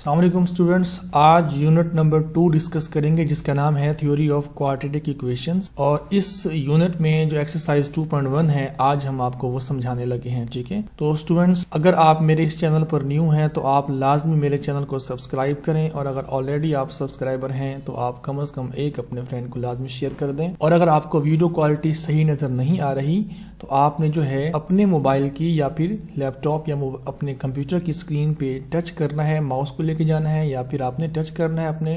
अस्सलाम वालेकुम स्टूडेंट्स, आज यूनिट नंबर 2 डिस्कस करेंगे जिसका नाम है थ्योरी ऑफ क्वाड्रेटिक इक्वेशंस। और इस यूनिट में जो एक्सरसाइज 2.1 है आज हम आपको वो समझाने लगे हैं। ठीक है, तो स्टूडेंट्स अगर आप मेरे इस चैनल पर न्यू हैं तो आप लाजमी मेरे चैनल को सब्सक्राइब करें, और अगर ऑलरेडी आप सब्सक्राइबर हैं तो आप कम से कम एक अपने फ्रेंड को लाजमी शेयर कर दें। और अगर आपको वीडियो क्वालिटी सही नज़र नहीं आ रही तो आपने जो है अपने मोबाइल की या फिर लैपटॉप या अपने कंप्यूटर की स्क्रीन पे टच करना है, माउस को लेके जाना है, या फिर आपने टच करना है अपने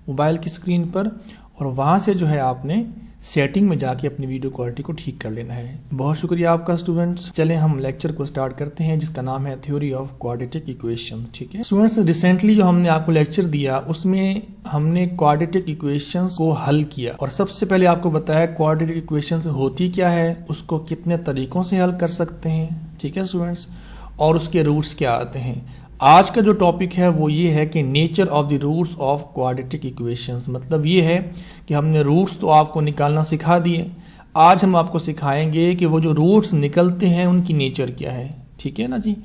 मोबाइल की स्क्रीन पर, और वहाँ से जो है आपने सेटिंग में जाके अपनी वीडियो क्वालिटी को ठीक कर लेना है। बहुत शुक्रिया आपका स्टूडेंट्स। चलें हम लेक्चर को स्टार्ट करते हैं जिसका नाम है थ्योरी ऑफ क्वाड्रेटिक इक्वेशंस। ठीक है स्टूडेंट्स, रिसेंटली जो हमने आपको लेक्चर दिया उसमें हमने क्वाड्रेटिक इक्वेशंस को हल किया, और सबसे पहले आपको बताया क्वाड्रेटिक इक्वेशंस होती क्या है, उसको कितने तरीकों से हल कर सकते हैं। ठीक है स्टूडेंट्स, और उसके रूट्स क्या आते हैं। आज का जो टॉपिक है वो ये है कि nature of the roots of quadratic equations. मतलब ये है कि हमने रूट्स तो आपको निकालना सिखा दिए, आज हम आपको सिखाएंगे कि वो जो रूट्स निकलते हैं उनकी नेचर क्या है। ठीक है ना जी,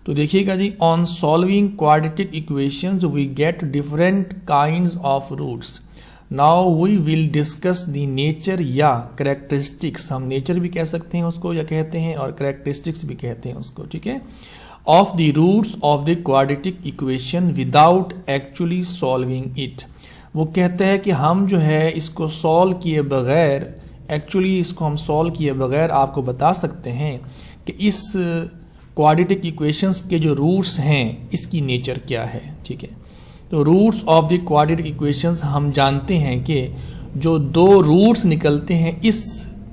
तो देखिएगा जी, on solving quadratic equations we get different kinds of roots. Now we will discuss the nature या कैरेक्टरिस्टिक्स। हम नेचर भी कह सकते हैं उसको या कहते हैं, और कैरेक्टरिस्टिक्स भी कहते हैं उसको। ठीक है, of the roots of the quadratic equation without actually solving it। वो कहते हैं कि हम जो है इसको सॉल्व किए बगैर, एक्चुअली इसको हम सॉल्व किए बगैर आपको बता सकते हैं कि इस क्वाड्रेटिक इक्वेशंस के जो रूट्स हैं इसकी नेचर क्या है। ठीक है, तो roots of the quadratic equations हम जानते हैं कि जो दो रूट्स निकलते हैं इस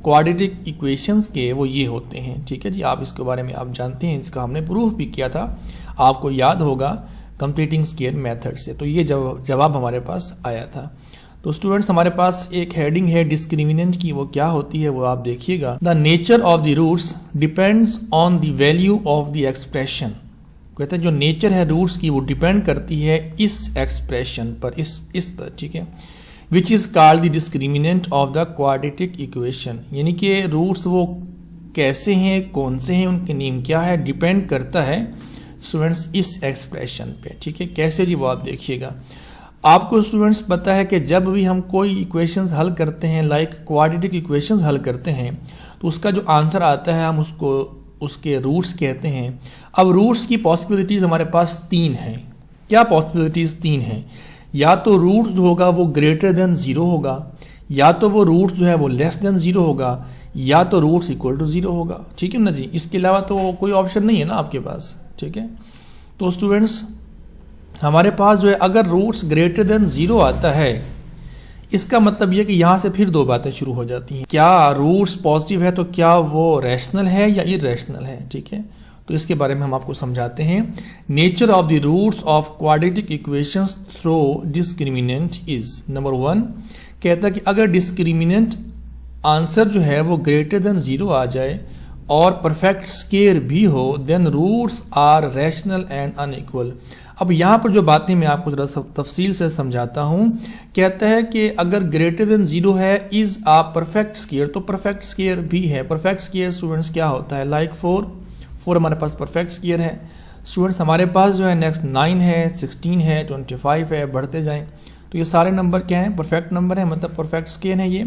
क्वाड्रेटिक इक्वेशंस के वो ये होते हैं। ठीक है जी, आप इसके बारे में आप जानते हैं, इसका हमने प्रूफ भी किया था, आपको याद होगा कंप्लीटिंग स्क्वायर मेथड से। तो ये जवाब हमारे पास आया था। तो स्टूडेंट्स हमारे पास एक हेडिंग है डिस्क्रिमिनेंट की, वो क्या होती है वो आप देखिएगा। The nature of the roots depends on the value of the expression. कहते हैं जो नेचर है रूट्स की वो डिपेंड करती है इस एक्सप्रेशन पर, इस पर। ठीक है, which is called the discriminant of the quadratic equation. यानी कि रूट्स वो कैसे हैं, कौन से हैं, उनके नेम क्या है, डिपेंड करता है स्टूडेंट्स इस एक्सप्रेशन पे। ठीक है, कैसे जी वो आप देखिएगा। आपको स्टूडेंट्स पता है कि जब भी हम कोई इक्वेशंस हल करते हैं, लाइक क्वाड्रेटिक इक्वेशंस हल करते हैं, तो उसका जो आंसर आता है हम उसको उसके रूट्स कहते हैं। अब रूट्स की पॉसिबिलिटीज़ हमारे पास 3 हैं। क्या पॉसिबिलिटीज़ 3 हैं? या तो रूट जो होगा वो ग्रेटर देन 0 होगा, या तो वो रूट जो है वो लेस देन 0 होगा, या तो रूट्स इक्वल टू 0 होगा। ठीक है ना जी, इसके अलावा तो कोई ऑप्शन नहीं है ना आपके पास। ठीक है, तो स्टूडेंट्स हमारे पास जो है अगर रूट्स ग्रेटर देन 0 आता है, इसका मतलब ये कि यहाँ से फिर दो बातें शुरू हो जाती हैं। क्या रूट्स पॉजिटिव है तो क्या वो रैशनल है या इरैशनल है। ठीक है, तो इसके बारे में हम आपको समझाते हैं। Nature of the roots of quadratic equations through discriminant is, number 1 कहता है कि अगर डिस्क्रिमिनेंट आंसर जो है वो ग्रेटर देन 0 आ जाए और परफेक्ट स्क्वायर भी हो, then roots are rational and unequal. अब यहाँ पर जो बातें मैं आपको जरा तफसील से समझाता हूँ। कहता है कि अगर ग्रेटर देन 0 है इज आ परफेक्ट स्क्वायर, तो परफेक्ट स्क्वायर भी है। परफेक्ट स्क्वायर स्टूडेंट्स क्या होता है, लाइक 4 हमारे पास परफेक्ट स्क्वायर है। स्टूडेंट्स हमारे पास जो है नेक्स्ट 9 है, 16 है, 25 है, बढ़ते जाएं तो ये सारे नंबर क्या हैं, परफेक्ट नंबर है, मतलब परफेक्ट स्क्वायर है ये।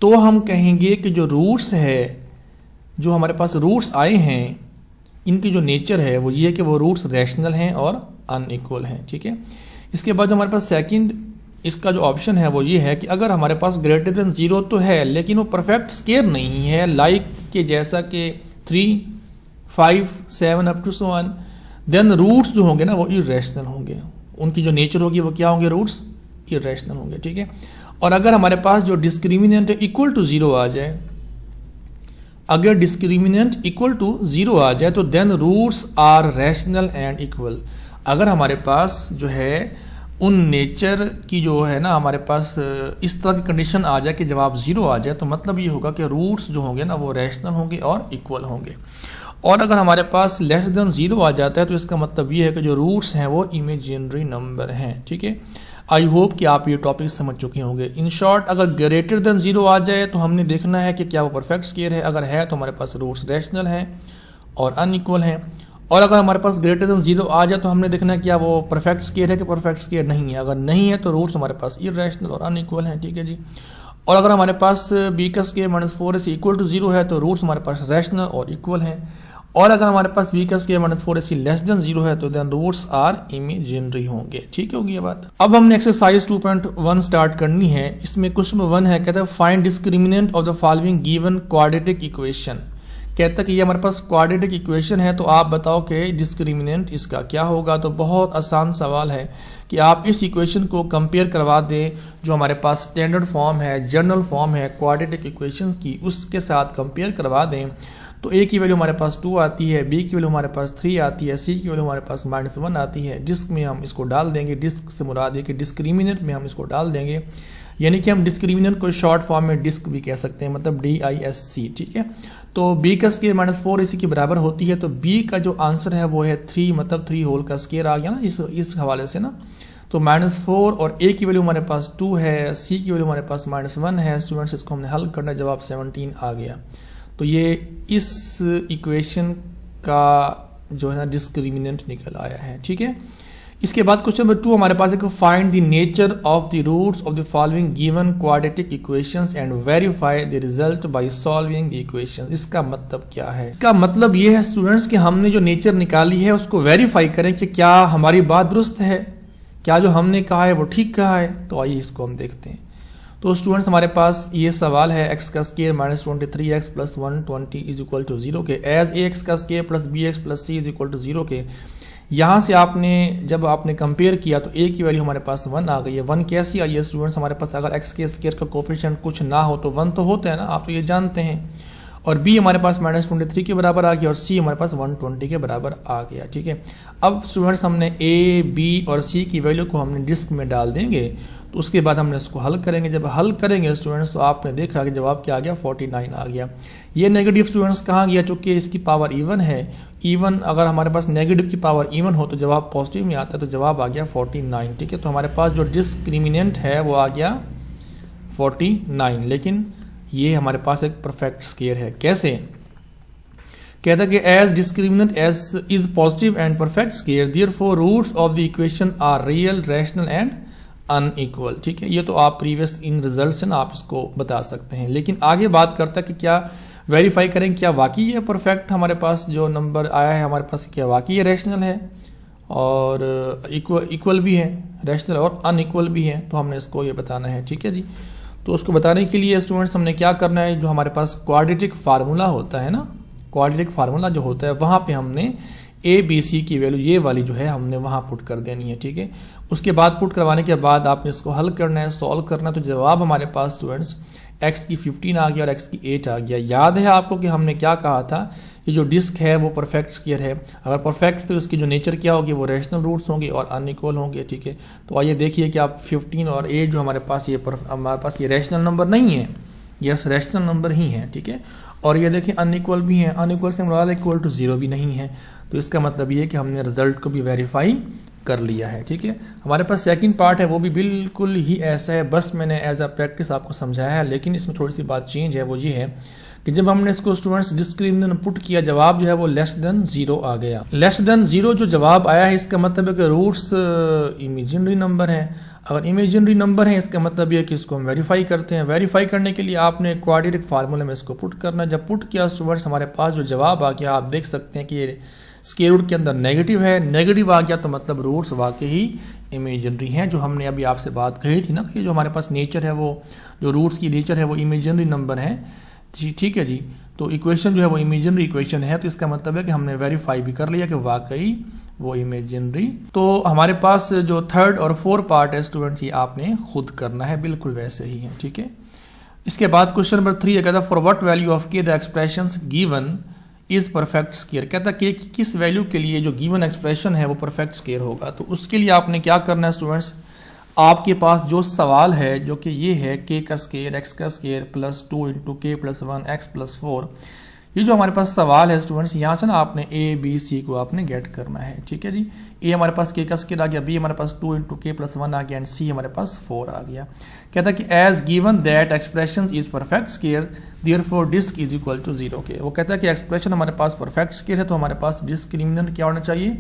तो हम कहेंगे कि जो रूट्स है, जो हमारे पास रूट्स आए हैं, इनकी जो नेचर है वो ये है कि वो रूट्स रैशनल हैं और अनइक्वल हैं। ठीक है, इसके बाद जो हमारे पास सेकंड इसका जो ऑप्शन है वो ये है कि अगर हमारे पास ग्रेटर देन 0 तो है लेकिन वो परफेक्ट स्क्वायर नहीं है, लाइक के जैसा कि 3, 5, 7 up to so on, then roots जो होंगे ना वो इरैशनल होंगे। उनकी जो नेचर होगी वो क्या होंगे, रूट्स इरैशनल होंगे। ठीक है, और अगर हमारे पास जो डिस्क्रिमिनेंट इक्वल टू 0 आ जाए, अगर डिस्क्रिमिनेंट इक्वल टू 0 आ जाए तो then roots are rational and equal. अगर हमारे पास जो है उन नेचर की जो है ना हमारे पास इस तरह की कंडीशन आ जाए कि जब आप 0 आ जाए तो मतलब ये होगा कि रूट्स जो होंगे ना वो रैशनल होंगे और इक्वल होंगे। और अगर हमारे पास लेस देन 0 आ जाता है तो इसका मतलब ये है कि जो रूट्स हैं वो इमेजिनरी नंबर हैं। ठीक है, आई होप कि आप ये टॉपिक समझ चुके होंगे। इन शॉर्ट अगर ग्रेटर देन 0 आ जाए तो हमने देखना है कि क्या वो परफेक्ट स्क्वायर है, अगर है तो हमारे पास रूट्स रैशनल हैं और अनइक्वल हैं, और अगर हमारे पास ग्रेटर देन 0 आ जाए तो हमने देखना है क्या वो परफेक्ट स्केयर है कि परफेक्ट स्केयर नहीं है। अगर नहीं है तो रूट्स हमारे पास इररेशनल और अनइक्वल हैं, ठीक है जी। और अगर हमारे पास b का स्केयर -4ac इक्वल टू 0 है तो रूट्स हमारे पास रैशनल और इक्वल हैं। और अगर हमारे पास b का स्केयर -4ac लेस देन 0 है तो देन रूट्स आर इमेजिनरी होंगे, ठीक होगी ये बात। अब हमने एक्सरसाइज 2.1 स्टार्ट करनी है। इसमें क्वेश्चन 1 है, कहता है find discriminant of the following given quadratic equation. कहता है कि ये हमारे पास क्वाड्रेटिक इक्वेशन है तो आप बताओ कि डिस्क्रिमिनेंट इसका क्या होगा। तो बहुत आसान सवाल है कि आप इस इक्वेशन को कंपेयर करवा दें जो हमारे पास स्टैंडर्ड फॉर्म है, जनरल फॉर्म है क्वाड्रेटिक इक्वेशंस की, उसके साथ कंपेयर करवा दें। तो a की वैल्यू हमारे पास 2 आती है, b की वैल्यू हमारे पास 3 आती है, c की वैल्यू हमारे पास -1 आती है। डिस्क में हम इसको डाल देंगे, डिस्क से मुराद है कि डिस्क्रिमिनेंट में हम इसको डाल देंगे, यानी कि हम डिस्क्रिमिनेंट को शॉर्ट फॉर्म में डिस्क भी कह सकते हैं, मतलब DISC, ठीक है। तो b का स्केयर -4ac के बराबर होती है, तो b का जो आंसर है वो है 3, मतलब 3 होल का स्केयर आ गया ना इस हवाले से ना। तो -4 और a की वैल्यू हमारे पास 2 है, c की वैल्यू हमारे पास -1 है। स्टूडेंट्स इसको हमने हल करना, जवाब 17 आ गया। तो ये इस इक्वेशन का जो है ना डिस्क्रिमिनेंट निकल आया है, ठीक है। इसके बाद क्वेश्चन नंबर 2 हमारे पास है कि find the nature of the roots of the following given quadratic equations and verify the result by solving the equation. इसका मतलब क्या है? इसका मतलब ये है स्टूडेंट्स कि हमने जो नेचर निकाली है उसको वेरीफाई करें कि क्या हमारी बात दुरुस्त है, क्या जो हमने कहा है वो ठीक कहा है। तो आइए इसको हम देखते हैं। तो स्टूडेंट्स हमारे पास ये सवाल है x का square -23x + 120 is equal to 0 के, एज ax का square plus bx + c is equal to 0 के। यहाँ से आपने जब आपने कंपेयर किया तो a की वैल्यू हमारे पास 1 आ गई है। 1 कैसी आई है स्टूडेंट्स? हमारे पास अगर x के स्केयर का कोफिशिएंट कुछ ना हो तो 1 तो होता है ना, आप तो ये जानते हैं। और b हमारे पास -23 के बराबर आ गया और c हमारे पास 120 के बराबर आ गया, ठीक है। अब स्टूडेंट्स हमने a, b और c की वैल्यू को हमने डिस्क में डाल देंगे, तो उसके बाद हमने इसको हल करेंगे। जब हल करेंगे स्टूडेंट्स तो आपने देखा कि जवाब क्या आ गया, 49 आ गया। ये नेगेटिव स्टूडेंट्स कहाँ गया? चूँकि इसकी पावर इवन है, इवन अगर हमारे पास नेगेटिव की पावर इवन हो तो जवाब पॉजिटिव में आता है, तो जवाब आ गया 49, ठीक है। तो हमारे पास जो डिस्क्रिमिनेंट है वो आ गया 49, लेकिन ये हमारे पास एक परफेक्ट स्केयर है। कैसे? कहता है कि as discriminant as is positive and perfect square therefore roots of the equation are real, rational and unequal, ठीक है। ये तो आप प्रीवियस इन रिजल्ट से ना आप इसको बता सकते हैं, लेकिन आगे बात करता है कि क्या वेरीफाई करें क्या वाकई ये परफेक्ट हमारे पास जो नंबर आया है हमारे पास क्या वाकई ये रैशनल है और इक्वल भी है, रैशनल और अनइक्वल भी है। तो हमने इसको ये बताना है, ठीक है जी। तो उसको बताने के लिए स्टूडेंट्स हमने क्या करना है, जो हमारे पास क्वाड्रेटिक फार्मूला होता है ना, क्वाड्रेटिक फार्मूला जो होता है वहाँ पे हमने ए बी सी की वैल्यू ये वाली जो है हमने वहाँ पुट कर देनी है, ठीक है। उसके बाद पुट करवाने के बाद आपने इसको हल करना है, सॉल्व करना है। तो जवाब हमारे पास स्टूडेंट्स x की 15 आ गया और x की 8 आ गया। याद है आपको कि हमने क्या कहा था, ये जो डिस्क है वो परफेक्ट स्क्वायर है। अगर परफेक्ट तो इसकी जो नेचर क्या होगी, वो रैशनल रूट्स होंगे और अनइक्वल होंगे, ठीक है। तो आइए देखिए कि आप 15 और 8 जो हमारे पास ये रैशनल नंबर नहीं है, यस रैशनल नंबर ही है, ठीक है। और ये देखिए अनइक्वल भी है, अनइक्वल से मुराद इक्वल टू 0 भी नहीं है। तो इसका मतलब ये है कि हमने रिजल्ट को भी वेरीफाई कर लिया है, ठीक है। हमारे पास सेकंड पार्ट है, वो भी बिल्कुल ही ऐसा है, बस मैंने एज अ प्रैक्टिस आपको समझाया है, लेकिन इसमें थोड़ी सी बात चेंज है। वो ये है कि जब हमने इसको स्टूडेंट्स डिस्क्रिमिनेंट पुट किया, जवाब जो है वो लेस देन 0 आ गया। लेस देन 0 जो जवाब आया है इसका मतलब है कि रूट्स इमेजिनरी नंबर है। अगर इमेजिनरी नंबर है इसका मतलब ये है कि इसको हम वेरीफाई करते हैं। वेरीफाई करने के लिए आपने क्वाड्रेटिक फार्मूले में इसको पुट करना है। जब पुट किया स्टूडेंट्स हमारे पास जो जवाब आ गया, आप देख सकते हैं कि ये स्क्वायर रूट के अंदर नेगेटिव है, नेगेटिव आ गया तो मतलब रूट्स वाकई ही इमेजिनरी हैं। जो हमने अभी आपसे बात कही थी ना कि जो हमारे पास नेचर है, वो जो रूट्स की नेचर है वो इमेजिनरी नंबर है, ठीक है जी। तो इक्वेशन जो है वो इमेजिनरी इक्वेशन है, तो इसका मतलब है कि हमने वेरीफाई भी कर लिया कि वाकई वो इमेजिनरी। तो हमारे पास जो थर्ड और फोर्थ पार्ट है स्टूडेंट्स, ये आपने खुद करना है, बिल्कुल वैसे ही है, ठीक है। इसके बाद क्वेश्चन नंबर 3 कहता है for what value of k the expressions given is perfect square. कहता है कि किस वैल्यू के लिए जो गिवन एक्सप्रेशन है वो परफेक्ट स्क्वायर होगा। तो उसके लिए आपने क्या करना है स्टूडेंट्स, आपके पास जो सवाल है जो कि ये है k का स्क्वायर x का स्क्वायर प्लस 2 × k + 1 x + 4, ये जो हमारे पास सवाल है स्टूडेंट्स, यहाँ से ना आपने ए बी सी को आपने गेट करना है, ठीक है जी। ए हमारे पास के का स्केयर आ गया, बी हमारे पास 2 × k+1 आ गया एंड सी हमारे पास 4 आ गया। कहता है कि as given that expression is perfect square therefore disc is equal to 0 के। वो कहता है कि एक्सप्रेशन हमारे पास परफेक्ट स्केयर है तो हमारे पास डिस्क्रिमिनेंट क्या होना चाहिए,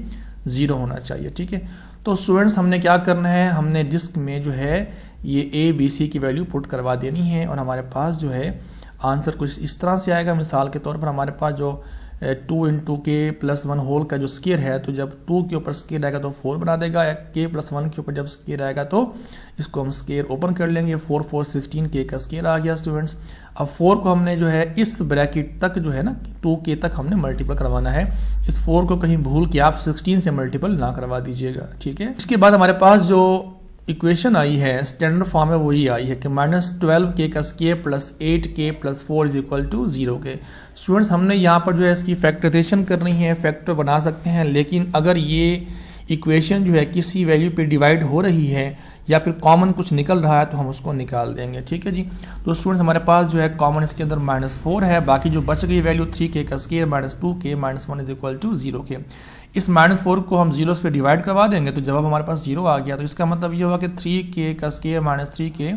0 होना चाहिए, ठीक है। तो स्टूडेंट्स हमने क्या करना है, हमने डिस्क में जो है ये ए बी सी की वैल्यू पुट करवा देनी है और हमारे पास जो है आंसर कुछ इस तरह से आएगा। मिसाल के तौर पर हमारे पास जो 2 × k+1 होल का जो स्केयर है, तो जब 2 के ऊपर स्केयर आएगा तो 4 बना देगा, k+1 के ऊपर जब स्केयर आएगा तो इसको हम स्केयर ओपन कर लेंगे, 4 4 16 k का स्केयर आ गया स्टूडेंट्स। अब 4 को हमने जो है इस ब्रैकेट तक जो है ना 2k तक हमने मल्टीपल करवाना है। इस 4 को कहीं भूल के आप 16 से मल्टीपल ना करवा दीजिएगा, ठीक है। इसके बाद हमारे पास जो इक्वेशन आई है स्टैंडर्ड फॉर्म में वही आई है कि -12k का square plus 8k+4 is equal to 0 के। स्टूडेंट्स हमने यहाँ पर जो है इसकी फैक्टराइजेशन करनी है, फैक्टर बना सकते हैं, लेकिन अगर ये इक्वेशन जो है किसी वैल्यू पे डिवाइड हो रही है या फिर कॉमन कुछ निकल रहा है तो हम उसको निकाल देंगे, ठीक है जी। तो स्टूडेंट्स हमारे पास जो है कॉमन इसके अंदर -4 है, बाकी जो बच गई वैल्यू 3k का square -2k -1 is equal to 0 के। इस -4 को हम 0 पे डिवाइड करवा देंगे तो जवाब हमारे पास 0 आ गया। तो इसका मतलब ये हुआ कि 3k का स्केयर -3k,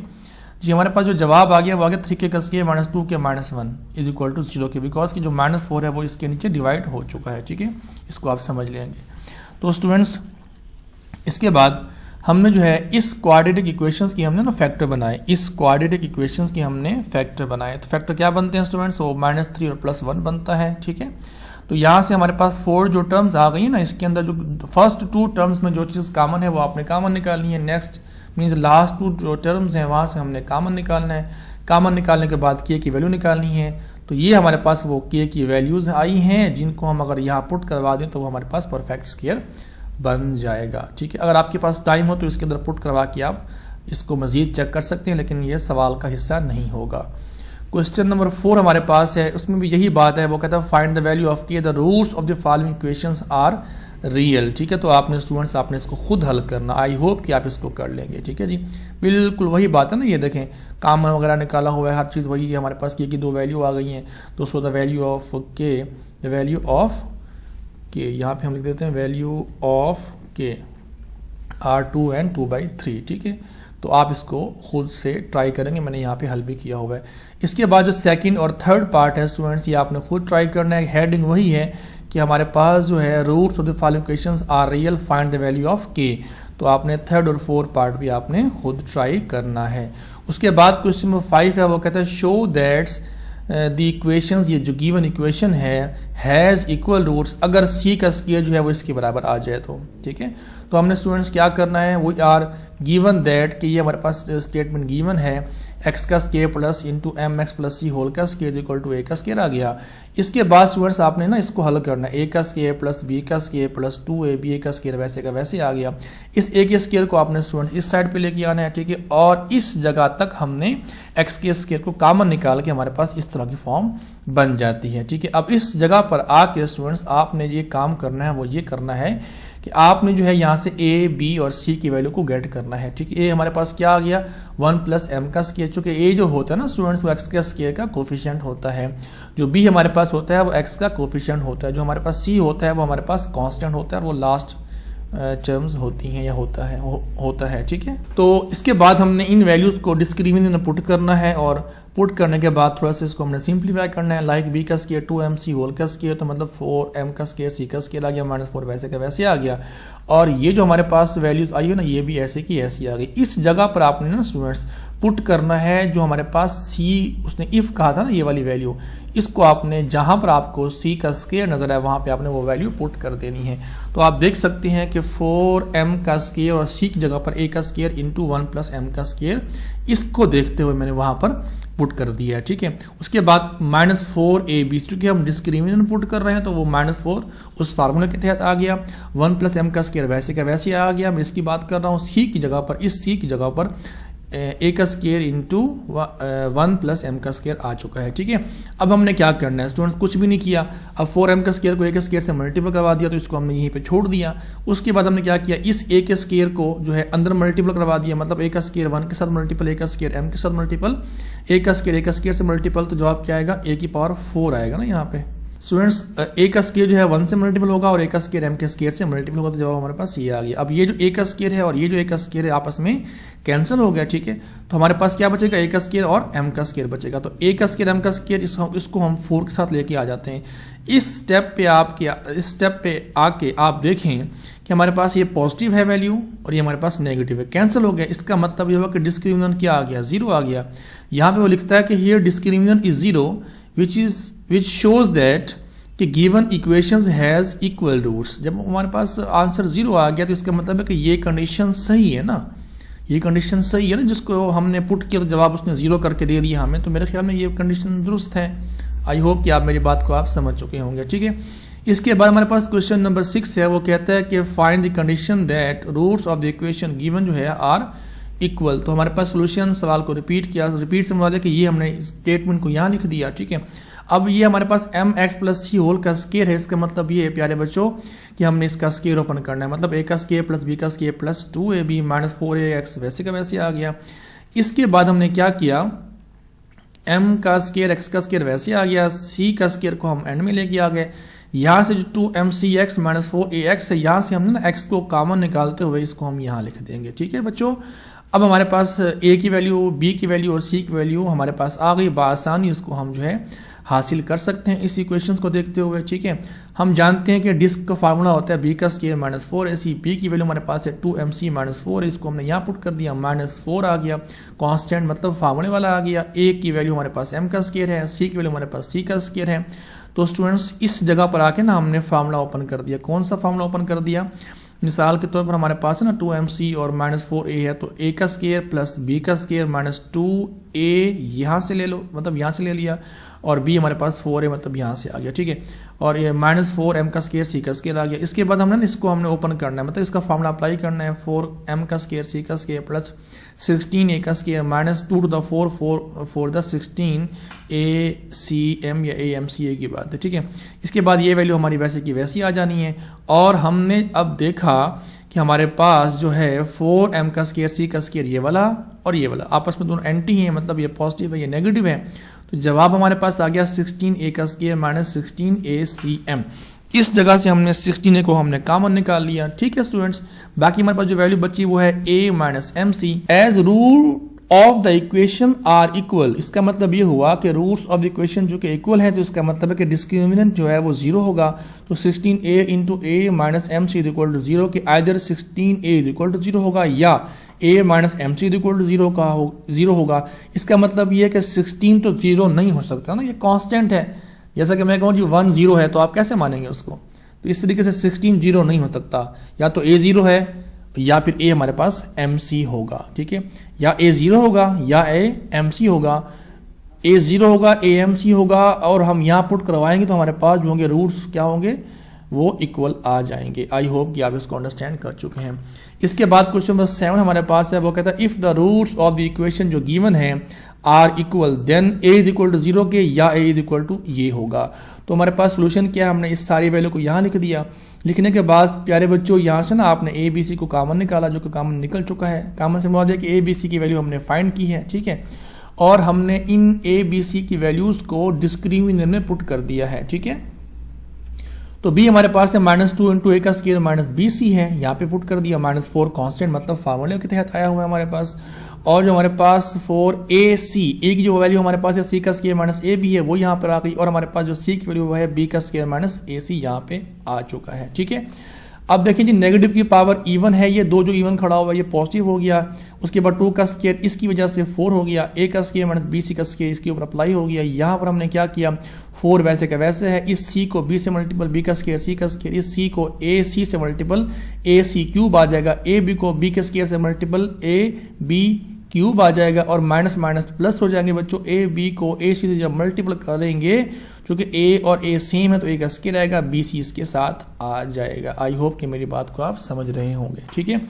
जी हमारे पास जो जवाब आ गया वो आ गया 3k का square -2k -1 is equal to 0 के, बिकॉज की जो -4 है वो इसके नीचे डिवाइड हो चुका है, ठीक है। इसको आप समझ लेंगे। तो स्टूडेंट्स इसके बाद हमने जो है इस क्वाड्रेटिक इक्वेशंस की हमने ना फैक्टर बनाए, इस क्वाड्रेटिक इक्वेशंस की हमने फैक्टर बनाए। तो फैक्टर क्या बनते हैं स्टूडेंट्स, वो -3 और +1 बनता है, ठीक है। तो यहाँ से हमारे पास 4 जो टर्म्स आ गई है ना, इसके अंदर जो फर्स्ट 2 टर्म्स में जो चीज़ कॉमन है वो आपने कॉमन निकालनी है। नेक्स्ट मीन्स लास्ट 2 जो टर्म्स हैं वहाँ से हमने कॉमन निकालना है। कॉमन निकालने के बाद k की वैल्यू निकालनी है। तो ये हमारे पास वो k की वैल्यूज़ आई हैं जिनको हम अगर यहाँ पुट करवा दें तो वो हमारे पास परफेक्ट स्केयर बन जाएगा, ठीक है। अगर आपके पास टाइम हो तो इसके अंदर पुट करवा के आप इसको मज़ीद चेक कर सकते हैं, लेकिन ये सवाल का हिस्सा नहीं होगा। क्वेश्चन नंबर 4 हमारे पास है, उसमें भी यही बात है। वो कहता है find the value of k, the roots of the following equations are real, ठीक है। तो आपने स्टूडेंट्स आपने इसको खुद हल करना, आई होप कि आप इसको कर लेंगे, ठीक है जी। बिल्कुल वही बात है ना, ये देखें कॉमन वगैरह निकाला हुआ है, हर चीज़ वही है। हमारे पास के की 2 वैल्यू आ गई हैं, तो so the value of k, the value of के, यहाँ पे हम लिख देते हैं वैल्यू ऑफ के आर 2 and 2/3, ठीक है। तो आप इसको खुद से ट्राई करेंगे, मैंने यहाँ पे हल भी किया हुआ है। इसके बाद जो सेकंड और थर्ड पार्ट है स्टूडेंट्स, ये आपने खुद ट्राई करना है। हेडिंग वही है कि हमारे पास जो है roots of the following equations are real, find the value of k. तो आपने थर्ड और फोर्थ पार्ट भी आपने खुद ट्राई करना है। उसके बाद क्वेश्चन नंबर 5 है, वो कहता है शो दैट्स द इक्वेशंस, ये जो गिवन इक्वेशन है हैज़ इक्वल रूट्स, अगर सी का स्केयर जो है वो इसके बराबर आ जाए तो, ठीक है। तो हमने स्टूडेंट्स क्या करना है, वो आर गिवन दैट कि ये हमारे पास स्टेटमेंट गिवन है x का square plus into M X plus सी होल का स्केयर इक्वल टू a का स्केयर आ गया। इसके बाद स्टूडेंट्स आपने ना इसको हल करना है, a का स्केयर प्लस b का स्केयर प्लस 2ab का स्केयर वैसे का वैसे आ गया। इस a के स्केयर को आपने स्टूडेंट्स इस साइड पे लेके आना है, ठीक है। और इस जगह तक हमने x के स्केयर को कॉमन निकाल के हमारे पास इस तरह की फॉर्म बन जाती है, ठीक है। अब इस जगह पर आके स्टूडेंट्स आपने ये काम करना है, वो ये करना है कि आपने जो है यहाँ से a, b और c की वैल्यू को गेट करना है, ठीक है। a हमारे पास क्या आ गया 1 + m का स्केयर, चूँकि a जो होता है ना स्टूडेंट्स वो x का स्केयर का कोफिशिएंट होता है, जो b हमारे पास होता है वो x का कोफिशिएंट होता है, जो हमारे पास c होता है वो हमारे पास कांस्टेंट होता है और वो लास्ट टर्म्स होती हैं या होता है, ठीक है। तो इसके बाद हमने इन वैल्यूज़ को डिस्क्रिमिनेंट पुट करना है और पुट करने के बाद थोड़ा सा इसको हमने सिंप्लीफाई करना है। लाइक b का स्केयर 2mc होल का स्केयर, तो मतलब 4m का स्केयर c का स्केयर आ गया, -4 वैसे का वैसे आ गया। और ये जो हमारे पास वैल्यूज आई है ना, ये भी ऐसे की ऐसी आ गई। इस जगह पर आपने ना स्टूडेंट्स पुट करना है जो हमारे पास c उसने इफ़ कहा था ना, ये वाली वैल्यू, इसको आपने जहाँ पर आपको c का स्केयर नज़र आए वहाँ पे आपने वो वैल्यू पुट कर देनी है। तो आप देख सकते हैं कि 4m का स्केयर और c की जगह पर a का स्केयर इंटू 1 + m का स्केयर, इसको देखते हुए मैंने वहाँ पर पुट कर दिया है, ठीक है। उसके बाद -4ab, चूँकि हम डिस्क्रिमिनेंट पुट कर रहे हैं तो वो -4 उस फार्मूले के तहत आ गया। 1 + m का स्केयर वैसे का वैसे आ गया। मैं इसकी बात कर रहा हूँ c की जगह पर, इस c की जगह पर ए का स्केयर इंटू 1 प्लस एम का स्केयर आ चुका है। ठीक है, अब हमने क्या करना है स्टूडेंट्स, कुछ भी नहीं किया। अब 4m का स्केयर को ए के स्केयर से मल्टीपल करवा दिया, तो इसको हमने यहीं पे छोड़ दिया। उसके बाद हमने क्या किया, इस ए के स्केयर को जो है अंदर मल्टीपल करवा दिया, मतलब ए का स्केयर 1 के साथ मल्टीपल, ए का स्केयर एम के साथ मल्टीपल, ए का स्केयर से मल्टीपल, तो जवाब क्या आएगा, ए की पावर 4 आएगा ना यहाँ पे। स्टूडेंट्स ए का स्केयर जो है 1 से मल्टीपल होगा और ए का स्केयर एम के स्केयर से मल्टीपल होगा, तो जवाब हमारे पास ये आ गया। अब ये जो ए का स्केयर है और ये जो ए का स्केयर है आपस में कैंसिल हो गया। ठीक है, तो हमारे पास क्या बचेगा, ए का स्केयर और एम का स्केयर बचेगा। तो ए का स्केयर एम का स्केयर इसको हम 4 के साथ लेके आ जाते हैं। इस स्टेप पे आके आप देखें कि हमारे पास ये पॉजिटिव है वैल्यू और ये हमारे पास नेगेटिव है, कैंसिल हो गया। इसका मतलब ये हुआ कि डिस्क्रिमिनेंट क्या आ गया, 0 आ गया। यहाँ पे वो लिखता है कि here discriminant is 0 which shows that कि given equations has equal roots. जब हमारे पास आंसर 0 आ गया तो इसका मतलब है कि ये कंडीशन सही है ना, ये कंडीशन सही है ना, जिसको हमने पुट किया तो जवाब उसने 0 करके दे दिया हमें, तो मेरे ख्याल में ये कंडीशन दुरुस्त है। आई होप कि आप मेरी बात को आप समझ चुके होंगे। ठीक है, इसके बाद हमारे पास क्वेश्चन नंबर 6 है, वो कहता है कि find the condition that roots of the equation given जो है आर इक्वल। तो हमारे पास सोल्यूशन, सवाल को रिपीट किया, रिपीट से मतलब कि ये हमने स्टेटमेंट को यहाँ लिख दिया। ठीक है, अब ये हमारे पास mx प्लस सी होल का स्केयर है, इसका मतलब ये है प्यारे बच्चों कि हमने इसका स्केयर ओपन करना है, मतलब a का स्केयर प्लस b का square plus 2ab minus 4ax वैसे का वैसे आ गया। इसके बाद हमने क्या किया, m का स्केयर x का स्केयर वैसे आ गया, c का स्केयर को हम एंड में लेके आ गए। यहाँ से जो 2mcx माइनस 4ax है, यहाँ से हमने ना x को कॉमन निकालते हुए इसको हम यहाँ लिख देंगे। ठीक है बच्चों, अब हमारे पास a की वैल्यू, b की वैल्यू और c की वैल्यू हमारे पास आ गई, बआसानी इसको हम जो है हासिल कर सकते हैं इस इक्वेशंस को देखते हुए। ठीक है, हम जानते हैं कि डिस्क का फार्मूला होता है b का स्केयर माइनस 4ac, b की वैल्यू हमारे पास है 2mc माइनस 4, इसको हमने यहाँ पुट कर दिया, माइनस 4 आ गया, कांस्टेंट मतलब फार्मूले वाला आ गया। a की वैल्यू हमारे पास m का स्केयर है, c की वैल्यू हमारे पास c का स्केयर है। तो स्टूडेंट्स इस जगह पर आके ना हमने फार्मूला ओपन कर दिया। कौन सा फार्मूला ओपन कर दिया, मिसाल के तौर पर हमारे पास है ना 2mc और माइनस 4a है, तो a का स्केयर प्लस b का स्केयर माइनस 2a यहाँ से ले लो, मतलब यहाँ से ले लिया, और b हमारे पास 4 है, मतलब यहाँ से आ गया। ठीक है, और ये माइनस 4m का स्केयर c का स्केयर आ गया। इसके बाद हमने इसको हमने ओपन करना है, मतलब इसका फॉर्मूला अप्लाई करना है, 4m का स्केयर c का स्केयर प्लस 16a का square minus 2 to the 4 the 16 acm या amca की बात है। ठीक है, इसके बाद ये वैल्यू हमारी वैसे की वैसी आ जानी है। और हमने अब देखा कि हमारे पास जो है 4m का स्केयर c का स्केयर ये वाला और ये वाला आपस में दोनों एंटी हैं, मतलब ये पॉजिटिव है ये नेगेटिव है, तो जवाब हमारे पास आ गया 16a का स्केयर माइनस 16acm। इस जगह से हमने 16a को हमने कॉमन निकाल लिया। ठीक है स्टूडेंट्स, बाकी हमारे पास जो वैल्यू बची वो है a minus mc। As root of the equation are equal, इसका मतलब ये हुआ कि रूट्स ऑफ द इक्वेशन जो कि इक्वल है, तो इसका मतलब है कि डिस्क्रिमिनेंट जो है वो 0 होगा। तो 16a into a minus mc is equal to 0 कि either 16a is equal to 0 होगा या a minus mc is equal to 0 होगा। इसका मतलब ये है कि 16 तो 0 नहीं हो सकता ना, ये कांस्टेंट है। जैसा कि मैं कहूँ जी 1 0 है, तो आप कैसे मानेंगे उसको, तो इस तरीके से 16 0 नहीं हो सकता, या तो a 0 है या फिर a हमारे पास mc होगा। ठीक है, या a 0 होगा या a mc होगा, a 0 होगा a mc होगा, और हम यहाँ पुट करवाएंगे तो हमारे पास जो होंगे रूट्स क्या होंगे, वो इक्वल आ जाएंगे। आई होप कि आप इसको अंडरस्टैंड कर चुके हैं। इसके बाद क्वेश्चन नंबर 7 हमारे पास है, वो कहता है if the roots of the equation जो गिवन है are equal then a is equal to 0 के या a इज इक्वल टू ये होगा। तो हमारे पास सोल्यूशन क्या है, हमने इस सारी वैल्यू को यहाँ लिख दिया। लिखने के बाद प्यारे बच्चों यहाँ से ना आपने a b c को कॉमन निकाला, जो कि कॉमन निकल चुका है। कॉमन से मुराद है कि a b c की वैल्यू हमने फाइंड की है। ठीक है, और हमने इन a b c की वैल्यूज को डिस्क्रिमिनेंट में पुट कर दिया है। ठीक है, तो b हमारे पास है माइनस 2 इंटू a का स्केयर माइनस बी सी है, यहाँ पे पुट कर दिया, माइनस 4 कॉन्स्टेंट मतलब फार्मूले के तहत आया हुआ है हमारे पास। और जो हमारे पास 4ac a की जो वैल्यू हमारे पास है c का स्केयर माइनस a भी है वो यहाँ पर आ गई, और हमारे पास जो c की वैल्यू है b का स्केयर माइनस ac यहाँ पे आ चुका है। ठीक है, अब देखें जी नेगेटिव की पावर इवन है, ये दो जो इवन खड़ा हुआ है ये पॉजिटिव हो गया। उसके बाद 2 का स्केयर इसकी वजह से 4 हो गया, a का स्केयर माइनस बी सी का स्केयर इसके ऊपर अप्लाई हो गया। यहाँ पर हमने क्या किया, 4 वैसे का वैसे है, इस c को b से मल्टीपल b का स्केयर c का स्केयर, इस c को a c से मल्टीपल a c क्यूब आ जाएगा, a b को b के स्केयर से मल्टीपल a b क्यूब आ जाएगा, और माइनस माइनस प्लस हो जाएंगे बच्चों। a b को a c से जब मल्टीपल करेंगे, क्योंकि a और a सेम है तो a का स्केयर आएगा, b c इसके साथ आ जाएगा। आई होप कि मेरी बात को आप समझ रहे होंगे। ठीक है,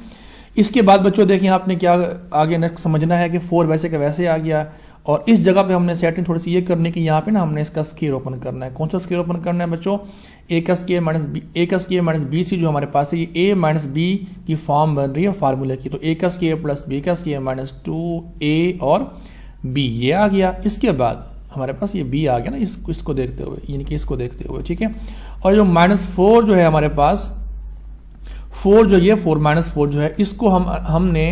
इसके बाद बच्चों देखिए आपने क्या आगे नेक्स्ट समझना है कि 4 वैसे का वैसे आ गया, और इस जगह पे हमने सेटिंग थोड़ी सी ये करनी कि यहाँ पे ना हमने इसका स्केयर ओपन करना है। कौन सा स्केयर ओपन करना है बच्चों? ए का स्केयर माइनस बी सी जो हमारे पास है, ये ए माइनस बी की फॉर्म बन रही है फार्मूले की, तो ए का स्केयर प्लस बी का स्केयर माइनस 2a और b ये आ गया। इसके बाद हमारे पास ये b आ गया ना, इसको देखते हुए, यानी कि इसको देखते हुए, ठीक है। और जो -4 जो है हमारे पास 4 जो ये 4 -4 जो है, इसको हमने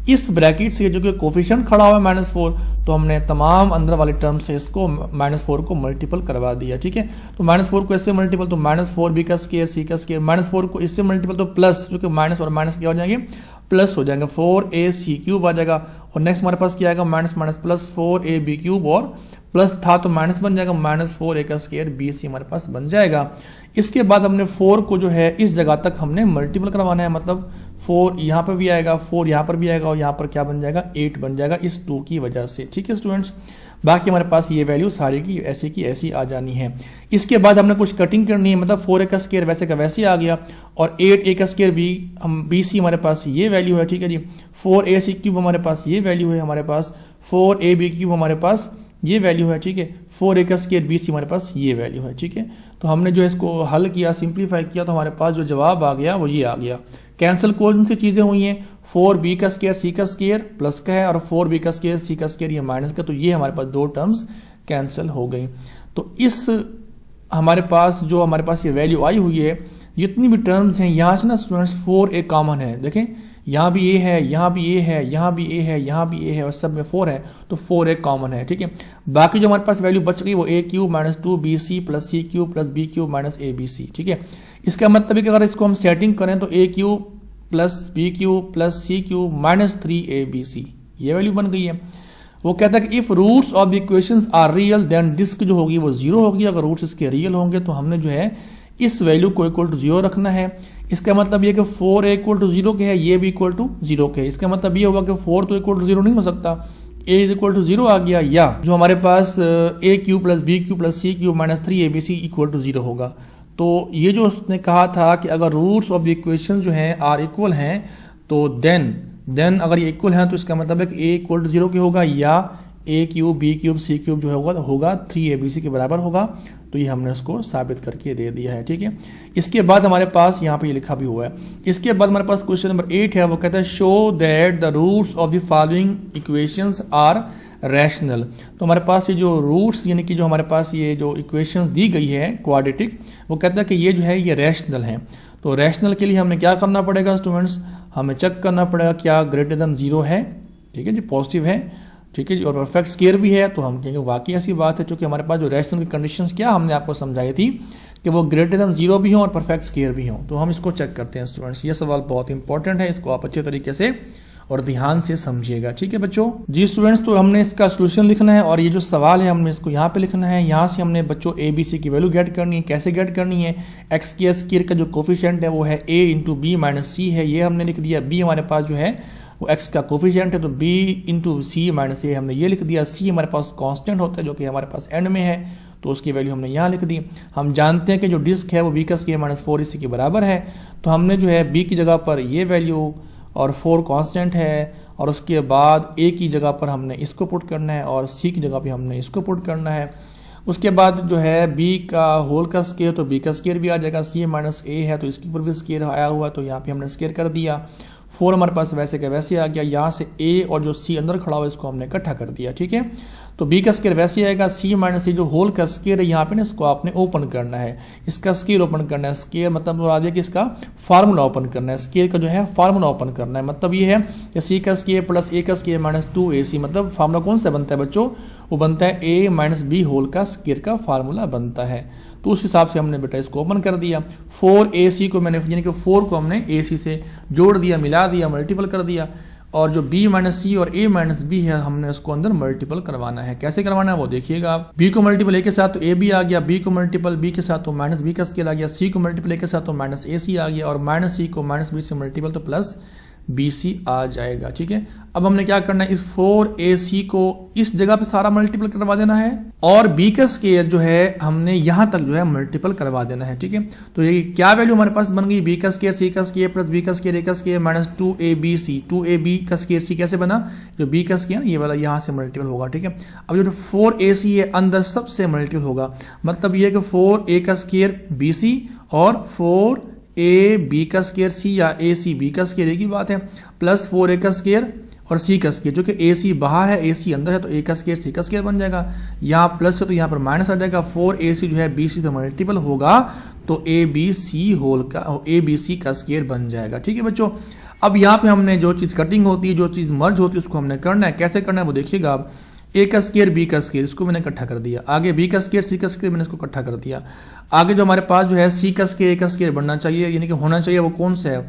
इस ब्रैकेट से जो कि कोफिशिएंट खड़ा हुआ है -4, तो हमने तमाम अंदर वाले टर्म से इसको -4 को मल्टीपल करवा दिया, ठीक है। तो -4 को इससे मल्टीपल, तो -4 बी का स्केयर सी का स्केयर, -4 को इससे मल्टीपल तो प्लस, जो कि माइनस और माइनस क्या हो जाएंगे, प्लस हो जाएंगे, 4ac³ आ जाएगा। और नेक्स्ट हमारे पास क्या आएगा, माइनस माइनस प्लस 4ab³ और प्लस था तो माइनस बन जाएगा, -4a का स्केयर bc हमारे पास बन जाएगा। इसके बाद हमने 4 को जो है इस जगह तक हमने मल्टीपल करवाना है, मतलब 4 यहाँ पर भी आएगा, 4 यहाँ पर भी आएगा, और यहाँ पर क्या बन जाएगा, 8 बन जाएगा इस 2 की वजह से, ठीक है स्टूडेंट्स। बाकी हमारे पास ये वैल्यू सारी की ऐसी आ जानी है। इसके बाद हमने कुछ कटिंग करनी है, मतलब 4a का स्केयर वैसे का वैसे आ गया, और 8a का स्केयर भी हम bc हमारे पास ये वैल्यू है, ठीक है जी। 4ac³ हमारे पास ये वैल्यू है, हमारे पास 4ab³ हमारे पास ये वैल्यू है, ठीक है। 4a का स्केयर bc हमारे पास ये वैल्यू है, ठीक है। तो हमने जो इसको हल किया, सिंप्लीफाई किया, तो हमारे पास जो जवाब आ गया वो ये आ गया। कैंसिल कौन सी चीज़ें हुई हैं, 4b का स्केयर सी का स्केयर प्लस का है, और 4b का स्केयर सी का स्केयर ये माइनस का, तो ये हमारे पास 2 टर्म्स कैंसिल हो गई। तो इस हमारे पास ये वैल्यू आई हुई है, जितनी भी टर्म्स हैं यहाँ से ना स्टूडेंट्स 4a कॉमन है, देखें यहाँ भी a है, यहाँ भी a है, यहाँ भी a है, यहाँ भी a है, और सब में 4 है, तो 4a कॉमन है, ठीक है। बाकी जो हमारे पास वैल्यू बच गई वो a³ minus 2bc plus c³ plus b³ minus abc, ठीक है। इसका मतलब है कि अगर इसको हम सेटिंग करें तो a³ plus b³ plus c³ minus 3abc ये वैल्यू बन गई है। वो कहता है कि if roots of the equations are real then disc जो होगी वो 0 होगी। अगर रूट्स इसके रियल होंगे तो हमने जो है इस वैल्यू को इक्वल टू 0 रखना है। इसका मतलब ये कि 4a इक्वल टू 0 के है, ये भी इक्वल टू 0 के है। इसका मतलब ये होगा कि 4 तो इक्वल टू 0 नहीं हो सकता, a इज इक्वल टू 0 आ गया, या जो हमारे पास a³ plus b³ plus c³ minus 3abc equal to 0 होगा। तो ये जो उसने कहा था कि अगर रूट्स ऑफ द इक्वेशन जो हैं आर इक्वल हैं, तो देन अगर ये इक्वल हैं तो इसका मतलब है कि a इक्वल टू 0 के होगा, या a³ b³ c³ जो होगा 3abc के बराबर होगा। तो ये हमने उसको साबित करके दे दिया है, ठीक है। इसके बाद हमारे पास यहाँ पे ये लिखा भी हुआ है। इसके बाद हमारे पास क्वेश्चन नंबर 8 है, वो कहता है show that the roots of the following equations are rational. तो हमारे पास ये जो रूट्स यानी कि जो हमारे पास ये जो इक्वेशंस दी गई है क्वाड्रेटिक, वो कहता है कि ये जो है ये रैशनल है। तो रैशनल के लिए हमें क्या करना पड़ेगा स्टूडेंट्स, हमें चेक करना पड़ेगा क्या ग्रेटर देन 0 है, ठीक है जी, पॉजिटिव है, ठीक है जी, और परफेक्ट स्केयर भी है। तो हम कहेंगे वाकई ऐसी बात है, क्योंकि हमारे पास जो रैशनल की कंडीशंस क्या हमने आपको समझाई थी कि वो ग्रेटर देन 0 भी हों और परफेक्ट स्केयर भी हों। तो हम इसको चेक करते हैं स्टूडेंट्स। ये सवाल बहुत इंपॉर्टेंट है, इसको आप अच्छे तरीके से और ध्यान से समझिएगा, ठीक है बच्चों जी। स्टूडेंट्स तो हमने इसका सोल्यूशन लिखना है, और ये जो सवाल है हमने इसको यहाँ पे लिखना है। यहाँ से हमने बच्चों abc की वैल्यू गेट करनी है। कैसे गेट करनी है, x के स्केयर का जो कोफिशिएंट है वो है a इंटू बी माइनस सी है, ये हमने लिख दिया। b हमारे पास जो है वो x का कोफिशिएंट है, तो b इंटू सी माइनस ए हमने ये लिख दिया। c हमारे पास कांस्टेंट होता है जो कि हमारे पास एंड में है, तो उसकी वैल्यू हमने यहाँ लिख दी। हम जानते हैं कि जो डिस्क है वो b का स्केयर माइनस 4ac के बराबर है, तो हमने जो है b की जगह पर ये वैल्यू और 4 कांस्टेंट है, और उसके बाद a की जगह पर हमने इसको पुट करना है, और c की जगह पर हमने इसको पुट करना है। उसके बाद जो है b का होल का स्केयर, तो b का स्केयर भी आ जाएगा। c माइनस a है तो इसके ऊपर भी स्केयर आया हुआ, तो यहाँ पे हमने स्केयर कर दिया। 4 हमारे पास वैसे का वैसे आ गया। यहाँ से a और जो c अंदर खड़ा हुआ इसको हमने इकट्ठा कर दिया, ठीक है। तो b का स्केयर वैसे आएगा। c माइनस ए जो होल का स्केयर है यहाँ पे ना, इसको आपने ओपन करना है, इसका स्केयर ओपन करना है। स्केयर मतलब बता दिया कि इसका फार्मूला ओपन करना है, स्केयर का जो है फार्मूला ओपन करना है। मतलब ये है कि c का स्केयर प्लस a का स्केयर माइनस 2ac, मतलब फार्मूला कौन सा बनता है बच्चों, वो बनता है a माइनस बी होल का स्केयर का फार्मूला बनता है। तो उस हिसाब से हमने बेटा इसको ओपन कर दिया। 4ac को मैंने यानी कि 4 को हमने ac से जोड़ दिया, मिला दिया, मल्टीपल कर दिया, और जो b माइनस सी और a माइनस बी है हमने उसको अंदर मल्टीपल करवाना है। कैसे करवाना है वो देखिएगा आप। b को मल्टीपल a के साथ तो a भी आ गया, b को मल्टीपल b के साथ तो माइनस b का स्केयर आ गया, c को मल्टीपल a के साथ तो माइनस ac आ गया, और माइनस c को माइनस b से मल्टीपल तो प्लस बी सी आ जाएगा। ठीक है, अब हमने क्या करना है, इस 4ac को इस जगह पे सारा मल्टीपल करवा देना है और b का स्क्वायर जो है हमने यहां तक जो है मल्टीपल करवा देना है। ठीक है, तो ये क्या वैल्यू हमारे पास बन गई, b का स्क्वायर c का स्क्वायर प्लस b का स्क्वायर a का स्क्वायर माइनस 2abc, 2ab का स्क्वायर c कैसे बना, जो b का स्क्वायर ये वाला यहां से मल्टीपल होगा। ठीक है, अब जो 4ac है अंदर सबसे मल्टीपल होगा, मतलब ये है कि 4a का स्क्वायर bc और 4ab का स्क्वायर c या ac b का स्क्वायर एक ही बात है, प्लस 4a का स्क्वायर और c का स्क्वायर, जो कि ac बाहर है ac अंदर है, तो a का स्क्वायर c का स्क्वायर बन जाएगा। यहाँ प्लस है तो यहाँ पर माइनस आ जाएगा, 4ac जो है bc से मल्टीपल होगा तो abc का स्क्वायर बन जाएगा। ठीक है बच्चों, अब यहाँ पे हमने जो चीज़ कटिंग होती है, जो चीज़ मर्ज होती है, उसको हमने करना है। कैसे करना है वो देखिएगा आप, a का स्क्वायर b का स्क्वायर इसको मैंने इकट्ठा कर दिया, आगे b का स्क्वायर c का स्क्वायर मैंने इसको इकट्ठा कर दिया, आगे जो हमारे पास जो है c का स्क्वायर a का स्क्वायर बनना चाहिए, यानी कि होना चाहिए, वो कौन सा है,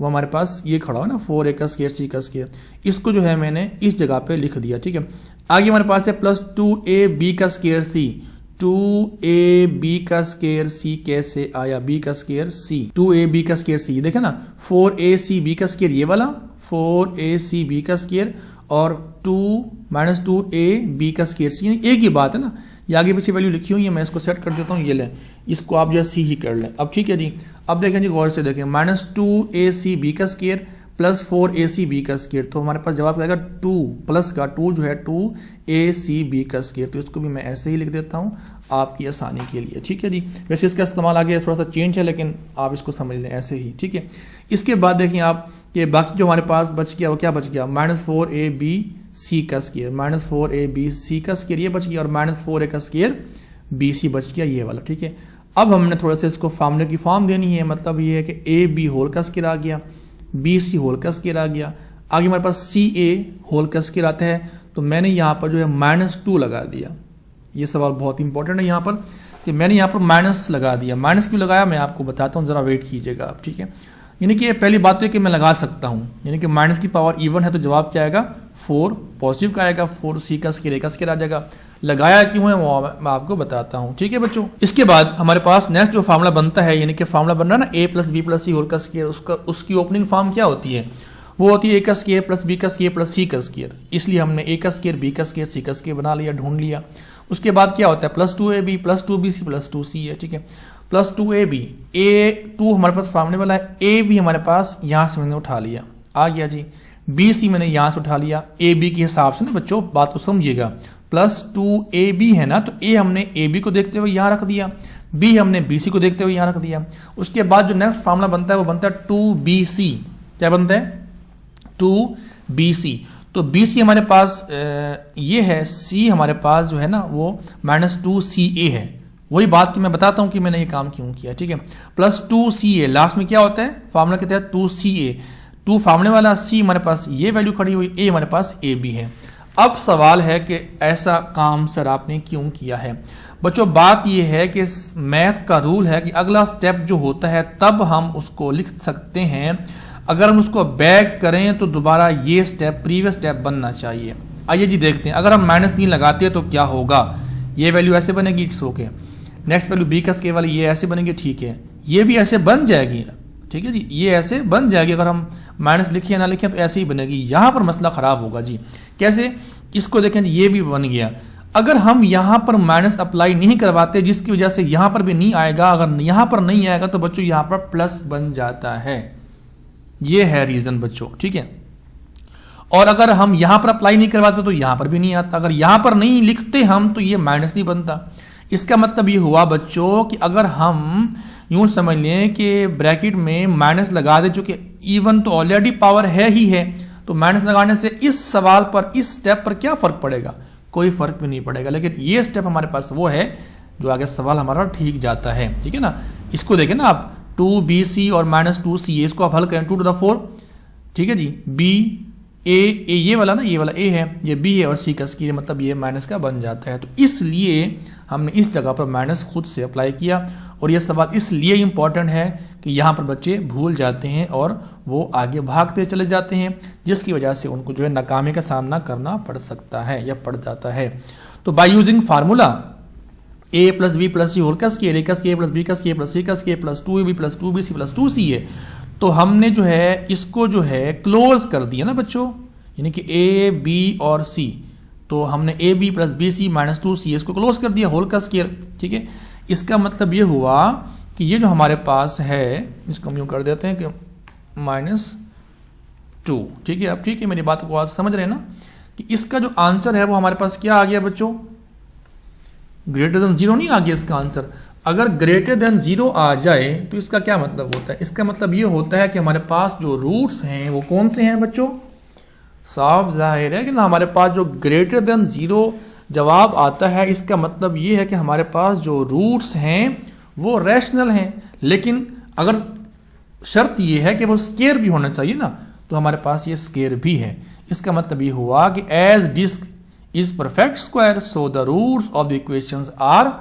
वो हमारे पास ये खड़ा हो ना 4a का स्क्वायर c का स्क्वायर, इसको जो है मैंने इस जगह पे लिख दिया। ठीक है, आगे हमारे पास है प्लस 2ab का स्क्वायर c, 2ab का स्क्वायर c कैसे आया, b का स्क्वायर c, 2ab का स्क्वायर c, देखे ना 4ac का स्क्वायर ये वाला 4ac का स्क्वायर और 2 माइनस 2ab का स्क्वायर c, यानी एक ही बात है ना, ये आगे पीछे वैल्यू लिखी हुई है, मैं इसको सेट कर देता हूँ, ये लें, इसको आप जो है c ही कर लें। अब ठीक है जी, अब देखें जी गौर से देखें, माइनस 2ac का स्क्वायर प्लस 4ac का स्क्वायर, तो हमारे पास जवाब आएगा 2 प्लस का 2 जो है 2ac का स्क्वायर, तो इसको भी मैं ऐसे ही लिख देता हूँ आपकी आसानी के लिए। ठीक है जी, वैसे इसका इस्तेमाल आगे थोड़ा सा चेंज है, लेकिन आप इसको समझ लें ऐसे ही। ठीक है, इसके बाद देखें आप कि बाकी जो हमारे पास बच गया वो क्या बच गया, माइनस 4abc का स्क्वायर, माइनस 4abc का स्क्वायर ये बच गया और माइनस 4a का स्क्वायर bc बच गया ये वाला। ठीक है, अब हमने थोड़ा सा इसको फार्मूले की फॉर्म देनी है, मतलब ये है कि ab होल का स्क्वायर आ गया, bc होल का स्क्वायर आ गया, आगे हमारे पास ca होल का स्क्वायर आता है, तो मैंने यहाँ पर जो है माइनस 2 लगा दिया। ये सवाल बहुत इंपॉर्टेंट है यहाँ पर कि मैंने यहाँ पर माइनस लगा दिया, माइनस क्यों लगाया मैं आपको बताता हूँ, ज़रा वेट कीजिएगा आप। ठीक है, यानी कि पहली बात तो है कि मैं लगा सकता हूँ, यानी कि माइनस की पावर इवन है तो जवाब क्या आएगा 4, पॉजिटिव का आएगा, 4c का स्क्वायर a का स्क्वायर आ जाएगा। लगाया क्यों है वो मैं आपको बताता हूँ। ठीक है बच्चों, इसके बाद हमारे पास नेक्स्ट जो फार्मूला बनता है, यानी कि फार्मूला बन रहा है ना a plus B plus C whole का स्क्वायर, उसकी ओपनिंग फॉर्म क्या होती है, वो होती है a का स्क्वायर प्लस b का स्क्वायर प्लस c का स्क्वायर, इसलिए हमने a का स्क्वायर b का स्क्वायर c का स्क्वायर बना लिया, ढूंढ लिया। उसके बाद क्या होता है plus 2ab plus 2bc plus 2c है। ठीक है, प्लस 2ab, a2 हमारे पास सामने वाला है, a भी हमारे पास यहाँ से मैंने उठा लिया, आ गया जी, bc मैंने यहाँ से उठा लिया, ab के हिसाब से ना बच्चों बात को समझिएगा, प्लस 2ab है ना, तो a हमने ab को देखते हुए यहाँ रख दिया, b हमने bc को देखते हुए यहाँ रख दिया। उसके बाद जो नेक्स्ट फार्मूला बनता है वो बनता है 2bc, क्या बनता है 2bc, तो BC हमारे पास ये है, C हमारे पास जो है ना वो माइनस 2CA है। वही बात कि मैं बताता हूँ कि मैंने ये काम क्यों किया। ठीक है, प्लस 2CA लास्ट में क्या होता है फार्मूला के तहत 2CA, 2 फार्मूले वाला, C हमारे पास ये वैल्यू खड़ी हुई, A हमारे पास AB है। अब सवाल है कि ऐसा काम सर आपने क्यों किया है। बच्चों बात ये है कि मैथ का रूल है कि अगला स्टेप जो होता है तब हम उसको लिख सकते हैं, अगर हम उसको बैक करें तो दोबारा ये स्टेप प्रीवियस स्टेप बनना चाहिए। आइए जी देखते हैं, अगर हम -3 लगाते हैं तो क्या होगा, ये वैल्यू ऐसे बनेगी, it's okay. Next value b का स्क्वायर वाली ये ऐसे बनेगी, ठीक है, ये भी ऐसे बन जाएगी, ठीक है जी, ये ऐसे बन जाएगी, अगर हम माइनस लिखें या ना लिखें तो ऐसे ही बनेगी। यहाँ पर मसला ख़राब होगा जी, कैसे, इसको देखें जी, ये भी बन गया। अगर हम यहाँ पर माइनस अप्लाई नहीं करवाते जिसकी वजह से यहाँ पर भी नहीं आएगा, अगर यहाँ पर नहीं आएगा तो बच्चों यहाँ पर प्लस बन जाता है, ये है रीज़न बच्चों। ठीक है, और अगर हम यहाँ पर अप्लाई नहीं करवाते तो यहाँ पर भी नहीं आता, अगर यहाँ पर नहीं लिखते हम तो ये माइनस नहीं बनता। इसका मतलब ये हुआ बच्चों कि अगर हम यूँ समझ लें कि ब्रैकेट में माइनस लगा दे, चूँकि इवन तो ऑलरेडी पावर है ही है, तो माइनस लगाने से इस सवाल पर, इस स्टेप पर क्या फ़र्क पड़ेगा, कोई फ़र्क भी नहीं पड़ेगा। लेकिन ये स्टेप हमारे पास वो है जो आगे सवाल हमारा ठीक जाता है। ठीक है ना, इसको देखें ना आप, 2bc और -2c, इसको आप हल करें 2 to the 4, ठीक है जी, b a ये वाला ना, ये वाला a है, ये b है और c का स्क्वायर, मतलब ये माइनस का बन जाता है। तो इसलिए हमने इस जगह पर माइनस खुद से अप्लाई किया, और ये सवाल इसलिए इम्पॉर्टेंट है कि यहाँ पर बच्चे भूल जाते हैं और वो आगे भागते चले जाते हैं, जिसकी वजह से उनको जो है नाकामी का सामना करना पड़ सकता है या पड़ जाता है। तो by using formula a plus B plus C whole का स्क्वायर, a का स्क्वायर प्लस बी का स्क्वायर प्लस सी का square plus 2ab plus 2bc plus 2ca, तो हमने जो है इसको जो है क्लोज कर दिया ना बच्चों, यानी कि ए बी और सी, तो हमने a b plus b c minus 2c इसको क्लोज कर दिया होल का स्क्वायर। ठीक है, इसका मतलब ये हुआ कि ये जो हमारे पास है इसको हम यूँ कर देते हैं कि -2। ठीक है, अब ठीक है, मेरी बात को आप समझ रहे हैं ना कि इसका जो आंसर है वो हमारे पास क्या आ गया बच्चों, ग्रेटर देन 0 नहीं आ गया इसका आंसर। अगर ग्रेटर देन 0 आ जाए तो इसका क्या मतलब होता है, इसका मतलब ये होता है कि हमारे पास जो रूट्स हैं वो कौन से हैं बच्चों, साफ जाहिर है कि ना हमारे पास जो ग्रेटर देन 0 जवाब आता है इसका मतलब ये है कि हमारे पास जो रूट्स हैं वो रैशनल हैं। लेकिन अगर शर्त ये है कि वो स्केयर भी होना चाहिए ना, तो हमारे पास ये स्केयर भी है। इसका मतलब ये हुआ कि as disc is perfect square so the roots of the equations are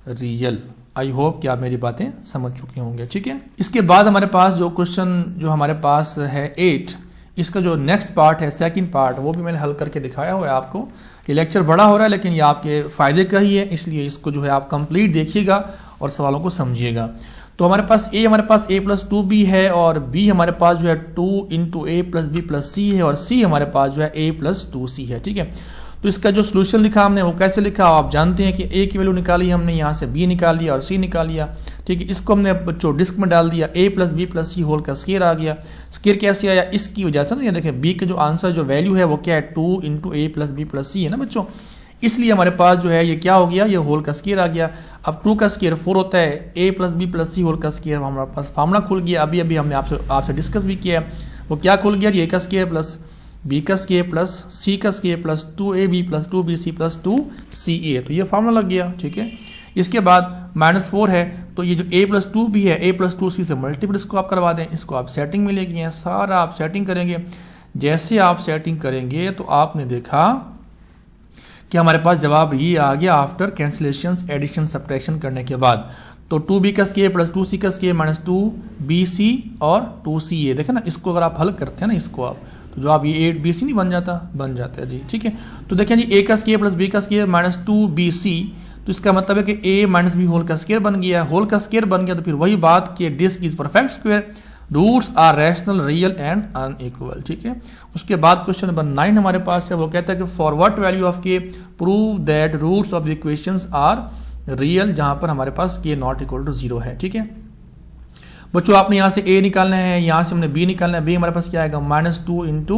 real. I hope कि आप मेरी बातें समझ चुके होंगे। ठीक है, इसके बाद हमारे पास जो क्वेश्चन जो हमारे पास है 8, इसका जो नेक्स्ट पार्ट है सेकंड पार्ट वो भी मैंने हल करके दिखाया हुआ है आपको। ये लेक्चर बड़ा हो रहा है लेकिन ये आपके फ़ायदे का ही है, इसलिए इसको जो है आप कंप्लीट देखिएगा और सवालों को समझिएगा। तो हमारे पास a प्लस 2b है और b हमारे पास जो है 2 into a plus B plus c है और c हमारे पास जो है a प्लस 2c है। ठीक है, तो इसका जो सोल्यूशन लिखा हमने वो कैसे लिखा आप जानते हैं कि a की वैल्यू निकाली हमने, यहाँ से b निकाल लिया और c निकाल लिया। ठीक है, इसको हमने बच्चों डिस्क में डाल दिया, a plus B plus C whole का स्केयर आ गया। स्केयर कैसे आया, इसकी वजह से ना, ये देखें b का जो आंसर जो वैल्यू है वो क्या है 2 into a plus B plus C है ना बच्चों, इसलिए हमारे पास जो है ये क्या हो गया, ये होल का स्केयर आ गया। अब 2 का स्केयर 4 होता है, a plus B plus C whole का स्केयर हमारे पास फार्मूला खुल गया। अभी अभी हमने आपसे डिस्कस भी किया है, वो क्या खुल गया, a का स्केयर प्लस b का स्केयर प्लस c का square plus 2ab plus 2bc plus 2ca, तो ये फार्मूला लग गया। ठीक है, इसके बाद -4 है, तो ये जो a प्लस 2b है a प्लस 2c से मल्टीपल इसको आप करवा दें, इसको आप सेटिंग में लेके हैं, सारा आप सेटिंग करेंगे। जैसे आप सेटिंग करेंगे तो आपने देखा कि हमारे पास जवाब ये आ गया आफ्टर कैंसिलेशंस एडिशन सब्ट्रैक्शन करने के बाद। तो 2b का स्केयर प्लस 2c का स्केयर माइनस 2bc और 2ca, देखें ना, इसको अगर आप हल करते हैं ना इसको आप, तो जो आप ये 8bc नहीं बन जाता है जी। ठीक है, तो देखें जी a का स्केयर प्लस b का स्केयर माइनस 2bc, तो इसका मतलब है कि a माइनस बी होल का स्केयर बन गया, होल का स्केयर बन गया, तो फिर वही बात कि disc is perfect square, roots are rational real and unequal. ठीक है, उसके बाद क्वेश्चन नंबर 9 हमारे पास है, वो कहता है कि for what value of k prove that roots of the equations are real, जहां पर हमारे पास के नॉट इक्वल टू 0 है। ठीक है बच्चों, आपने यहाँ से a निकालना है, यहाँ से हमने b निकालना है। b हमारे पास क्या आएगा -2 इंटू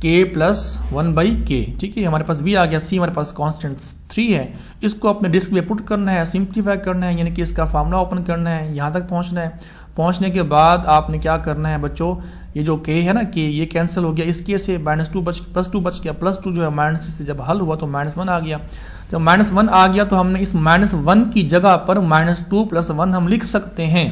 k प्लस 1/k। ठीक है, हमारे पास b आ गया। c हमारे पास कांस्टेंट 3 है, इसको अपने डिस्क में पुट करना है, सिंप्लीफाई करना है, यानी कि इसका फार्मूला ओपन करना है, यहाँ तक पहुँचना है। पहुँचने के बाद आपने क्या करना है बच्चों, ये जो k है ना, k ये कैंसिल हो गया, इस k से -2 प्लस 2 बच गया, प्लस 2 जो है माइनस से जब हल हुआ तो -1 आ गया। जब -1 आ गया तो हमने इस -1 की जगह पर -2 प्लस 1 हम लिख सकते हैं,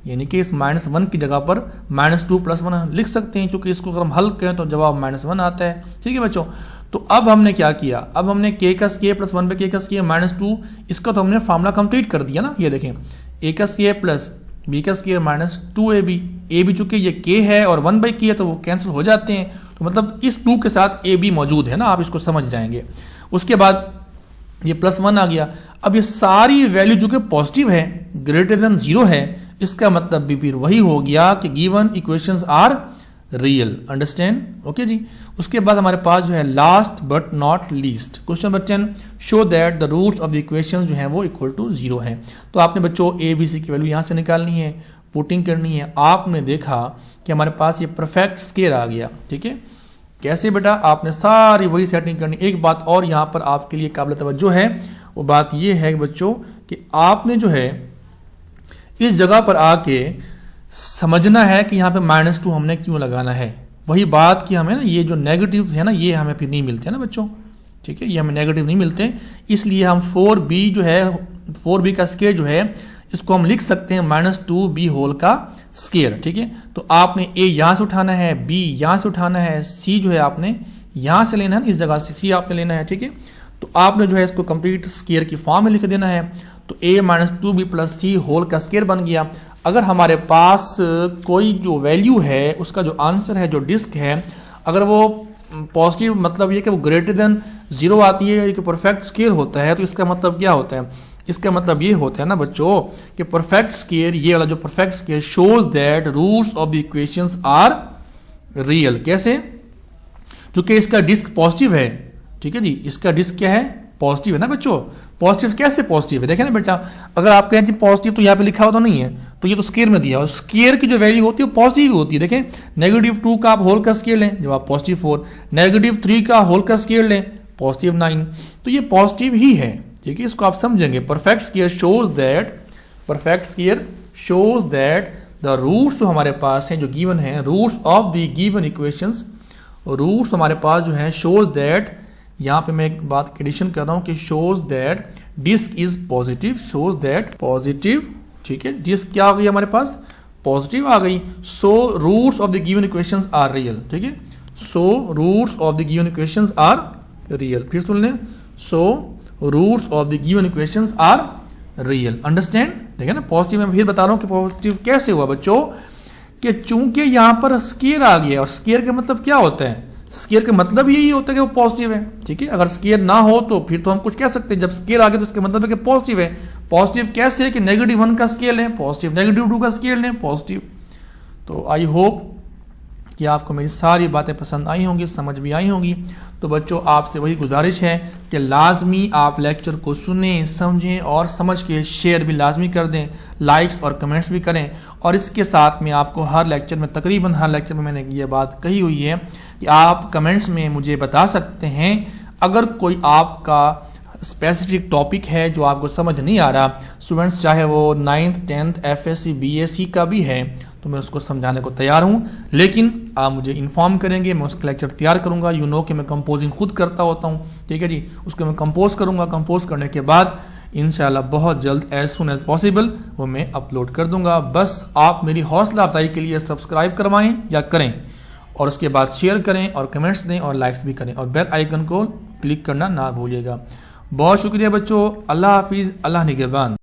यानी कि इस -1 की जगह पर -2 प्लस 1 लिख सकते हैं, क्योंकि इसको अगर हम हल करें तो जवाब -1 आता है। ठीक है बच्चों, तो अब हमने क्या किया, अब हमने k का स्केयर प्लस 1/k का स्केयर -2, इसका तो हमने फार्मूला कंप्लीट कर दिया ना। ये देखें, a का स्केयर प्लस b का स्केयर -2ab, a भी चूंकि ये k है और 1/k है तो वो कैंसिल हो जाते हैं, तो मतलब इस 2 के साथ a भी मौजूद है ना, आप इसको समझ जाएंगे। उसके बाद ये +1 आ गया। अब ये सारी वैल्यू जो कि पॉजिटिव है, ग्रेटर देन 0 है, इसका मतलब भी फिर वही हो गया कि given equations are real. Understand? Okay जी। उसके बाद हमारे पास जो है last but not least, question number 10, show that the roots of the equations जो है वो इक्वल टू 0 है। तो आपने बच्चों a b c की वैल्यू यहाँ से निकालनी है, पुटिंग करनी है। आपने देखा कि हमारे पास ये परफेक्ट स्केयर आ गया। ठीक है, कैसे बेटा, आपने सारी वही सेटिंग करनी। एक बात और यहाँ पर आपके लिए काबिल तवज्जो है, वो बात ये है बच्चों कि आपने जो है इस जगह पर आके समझना है कि यहाँ पे -2 हमने क्यों लगाना है। वही बात कि हमें ना ये जो नेगेटिव्स है ना, ये हमें फिर नहीं मिलते ना बच्चों। ठीक है, ये हमें नेगेटिव नहीं मिलते, इसलिए हम 4b जो है, 4b का स्केयर जो है, इसको हम लिख सकते हैं -2b होल का स्केयर। ठीक है, तो आपने a यहाँ से उठाना है, b यहाँ से उठाना है, c जो है आपने यहाँ से लेना है, इस जगह से c आपने लेना है। ठीक है, तो आपने जो है इसको कंप्लीट स्केयर की फॉर्म में लिख देना है। तो a -2b plus c whole का स्केयर बन गया। अगर हमारे पास कोई जो वैल्यू है, उसका जो आंसर है, जो डिस्क है, अगर वो पॉजिटिव, मतलब ये कि वो ग्रेटर देन 0 आती है, एक परफेक्ट स्केयर होता है, तो इसका मतलब क्या होता है, इसका मतलब ये होता है ना बच्चों कि परफेक्ट स्क्वायर, ये वाला जो perfect square shows that roots of the equations are real. कैसे? क्योंकि इसका डिस्क पॉजिटिव है, ठीक है जी, इसका डिस्क क्या है? पॉजिटिव है ना बच्चों। पॉजिटिव कैसे पॉजिटिव है? देखें ना बच्चा, अगर आप कहें कि पॉजिटिव तो यहाँ पे लिखा हुआ तो नहीं है, तो ये तो स्केयर में दिया, और स्केयर की जो वैल्यू होती है वो पॉजिटिव होती है। देखें, -2 का आप होल का स्केयर लें, जब आप +4, -3 का होल का स्केयर लें, +9, तो ये पॉजिटिव ही है, ठीक है। इसको आप समझेंगे। Perfect square shows that the roots जो हमारे पास हैं, जो गिवन है, roots of the given equations, roots हमारे पास जो है शोज दैट, यहाँ पे मैं एक बात एडिशन कर रहा हूँ कि shows that disk is positive, shows that positive, ठीक है। डिस्क क्या आ गई हमारे पास? पॉजिटिव आ गई। So roots of the given equations are real, ठीक है। So roots of the given equations are real. फिर सुन लें, so roots of the given equations are real. Understand? देखिए ना, पॉजिटिव मैं फिर बता रहा हूँ कि पॉजिटिव कैसे हुआ बच्चों, कि चूंकि यहाँ पर स्केयर आ गया, और स्केयर का मतलब क्या होता है? स्केयर का मतलब यही होता है कि वो पॉजिटिव है, ठीक है। अगर स्केयर ना हो तो फिर तो हम कुछ कह सकते हैं, जब स्केयर आ गया तो इसका मतलब है कि पॉजिटिव है। पॉजिटिव कैसे है कि -1 का स्केल है पॉजिटिव, -2 का स्केल है पॉजिटिव। तो आई होप कि आपको मेरी सारी बातें पसंद आई होंगी, समझ भी आई होंगी। तो बच्चों, आपसे वही गुजारिश है कि लाजमी आप लेक्चर को सुनें, समझें और समझ के शेयर भी लाजमी कर दें, लाइक्स और कमेंट्स भी करें। और इसके साथ में आपको हर लेक्चर में, तकरीबन हर लेक्चर में मैंने ये बात कही हुई है कि आप कमेंट्स में मुझे बता सकते हैं अगर कोई आपका स्पेसिफिक टॉपिक है जो आपको समझ नहीं आ रहा, स्टूडेंट्स चाहे वो 9th 10th FSC BSc का भी है, तो मैं उसको समझाने को तैयार हूँ। लेकिन आप मुझे इन्फॉर्म करेंगे, मैं उसका लेक्चर तैयार करूँगा। यू नो कि मैं कंपोजिंग खुद करता होता हूँ, ठीक है जी। उसको मैं कंपोज करूँगा, कंपोज करने के बाद इंशाल्लाह बहुत जल्द, एज सुन एज पॉसिबल, वो मैं अपलोड कर दूँगा। बस आप मेरी हौसला अफजाई के लिए सब्सक्राइब करवाएँ या करें, और उसके बाद शेयर करें और कमेंट्स दें और लाइक्स भी करें, और बेल आइकन को क्लिक करना ना भूलिएगा। बहुत शुक्रिया बच्चों। अल्लाह हाफिज़, अल्लाह निगहबान।